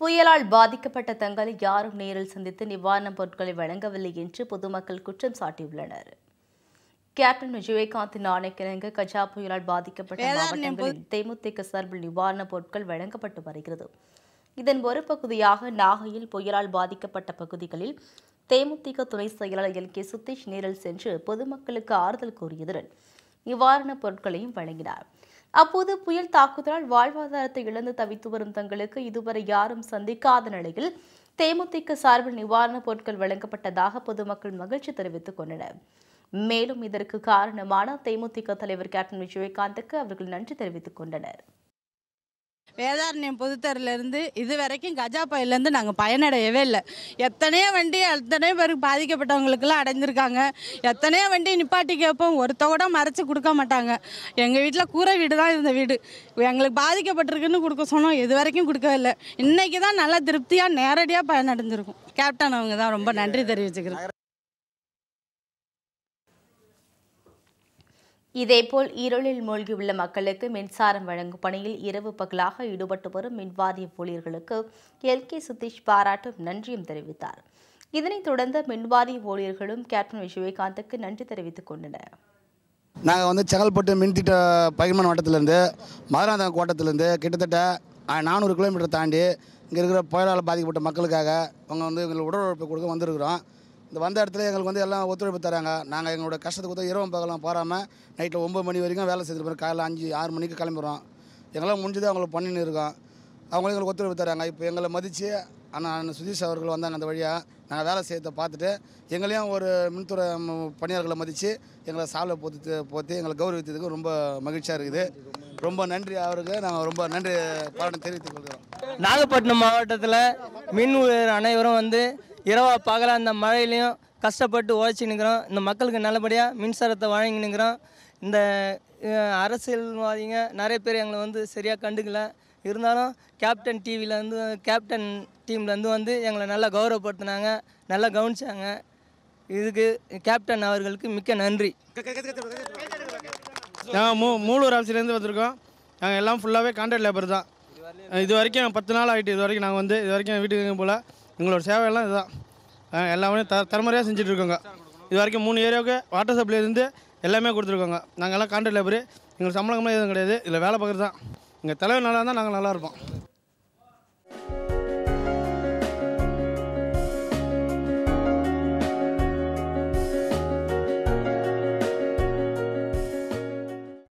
புயலால் பாதிக்கப்பட்ட தங்களை யாரும் நேரில் சந்தித்து நிவாரணப் பொருட்களை வழங்கவில்லை என்று பொதுமக்கள் குற்றம் சாட்டியுள்ளனர். கேப்டன் விஜயகாந்தின் ஆணைக்கிணங்க கஜா புயலால் பாதிக்கப்பட்ட மாவட்டங்களில் தேமுதிக சார்பில் நிவாரணப் பொருட்கள் வழங்கப்பட்டு வருகிறது. இதன் ஒரு பகுதியாக நாகையில் புயலால் பாதிக்கப்பட்ட பகுதிகளில் தேமுதிக துணை செயலாளர் எல்.கே. சுதீஷ் நேரில் சென்று பொதுமக்களுக்கு ஆறுதல் கூறியதுடன் நிவாரணப் பொருட்களையும் வழங்கினார். அப்போது புயல் தாக்குதலால் வாழ்வாதாரத்தை இழந்து தவித்து வரும் தங்களுக்கு இதுவரை யாரும் சந்திக்காத நிலையில் தேமுதிக சார்பில் நிவாரணப் பொருட்கள் வழங்கப்பட்டதாக பொதுமக்கள் மகிழ்ச்சி தெரிவித்துக் கொண்டனர். மேலும் இதற்கு காரணமான தேமுதிக தலைவர் கேப்டன் விஜயகாந்துக்கு அவர்கள் நன்றி தெரிவித்துக் கொண்டனர். வேதாரண்யம் பொதுத்தரிலிருந்து இது வரைக்கும் கஜா புயலேருந்து நாங்கள் பயனடையவே இல்லை. எத்தனையோ பேருக்கு பாதிக்கப்பட்டவங்களுக்கெல்லாம் அடைஞ்சிருக்காங்க. எத்தனையோ வண்டி நிப்பாட்டி கேட்போம், ஒருத்த கூட மறைச்சி கொடுக்க மாட்டாங்க. எங்கள் வீட்டில் கூரை வீடு தான் இருந்த வீடு. எங்களுக்கு பாதிக்கப்பட்டிருக்குன்னு கொடுக்க சொன்னோம், இது வரைக்கும் கொடுக்கவே இல்லை. இன்றைக்கி தான் நல்லா திருப்தியாக நேரடியாக பயனடைஞ்சிருக்கும். கேப்டன் அவங்க தான் ரொம்ப நன்றி தெரிவிச்சுக்கிறேன். இதேபோல் ஈரோலில் மூழ்கியுள்ள மக்களுக்கு மின்சாரம் வழங்கும் பணியில் இரவு பகலாக ஈடுபட்டு வரும் மின்வாரிய ஊழியர்களுக்கு எல்.கே. சுதீஷ் பாராட்டும் நன்றியும் தெரிவித்தார். இதனைத் தொடர்ந்து மின்வாரிய ஊழியர்களும் கேப்டன் விஜயகாந்துக்கு நன்றி தெரிவித்துக் கொண்டனர். நாங்கள் செங்கல்பட்டு மின்திட்ட பகிர்மான வட்டத்திலேருந்து மதுராந்தகம் கோட்டத்திலேருந்து கிட்டத்தட்ட 400 கிலோமீட்டர் தாண்டி இங்கே இருக்கிற புயலால் பாதிக்கப்பட்ட மக்களுக்காக அவங்க எங்களுக்கு உடல் உழைப்பு கொடுக்க வந்திருக்கிறோம். இந்த வந்த இடத்துல எங்களுக்கு எல்லாம் ஒத்துழைப்பு தராங்க. நாங்கள் எங்களோட கஷ்டத்துக்கு இரவும் பகலாம் போகாமல் நைட்டில் 9 மணி வரைக்கும் வேலை செய்துட்டு போகிறோம். காலையில் 5-6 மணிக்கு கிளம்புறோம். எங்களால் முடிஞ்சது அவங்களுக்கு பண்ணின்னு இருக்கோம். அவங்களும் எங்களுக்கு ஒத்துழைப்பு தராங்க. இப்போ எங்களை மதித்து அண்ணன் சுதீஷ் அவர்கள் வந்தாங்க. அந்த வழியாக நாங்கள் வேலை செய்யறதை பார்த்துட்டு எங்களையும் ஒரு மின்துறை பணியாளர்களை மதித்து எங்களை சாலை போற்றி எங்களை கௌரவித்ததுக்கு ரொம்ப மகிழ்ச்சியாக இருக்குது. ரொம்ப நன்றி அவருக்கு. நாங்கள் ரொம்ப நன்றி பாராட்டு தெரிவித்துக் கொள்கிறோம். நாகப்பட்டினம் மாவட்டத்தில் மின் ஊழியர் அனைவரும் இரவா பகல அந்த மழையிலையும் கஷ்டப்பட்டு உழைச்சி நிற்கிறோம். இந்த மக்களுக்கு நல்லபடியாக மின்சாரத்தை வழங்கி நிற்கிறோம். இந்த அரசியல்வாதிங்க நிறைய பேர் எங்களை சரியாக கண்டுக்கல. இருந்தாலும் கேப்டன் கேப்டன் டீம்லேருந்து எங்களை நல்லா கௌரவப்படுத்தினாங்க, நல்லா கவனிச்சாங்க. இதுக்கு கேப்டன் அவர்களுக்கு மிக்க நன்றி. நாங்கள் மூலூர் ஆஃபீஸ்லேருந்து வந்திருக்கோம். நாங்கள் எல்லாம் ஃபுல்லாகவே கான்ட்ராக்ட் லேபர் தான். இது வரைக்கும் 10 நாள் ஆகிட்டு. இது வரைக்கும் நாங்கள் இது வரைக்கும் வீட்டுக்கு போல் எங்களோட சேவையெல்லாம் இதுதான். எல்லாமே தரமுறையாக செஞ்சுட்ருக்கோங்க. இது வரைக்கும் 3 ஏரியாவுக்கு வாட்டர் சப்ளைலேருந்து எல்லாமே கொடுத்துருக்கோங்க. நாங்கள் எல்லாம் கான்ட்ராக்ட் லேபரு. எங்களுக்கு சம்பளம்லாம் எதுவும் கிடையாது. இதில் வேலை பார்க்குறது தான். எங்கள் தலைவர் நல்லா இருந்தால் நாங்கள் நல்லாயிருப்போம்.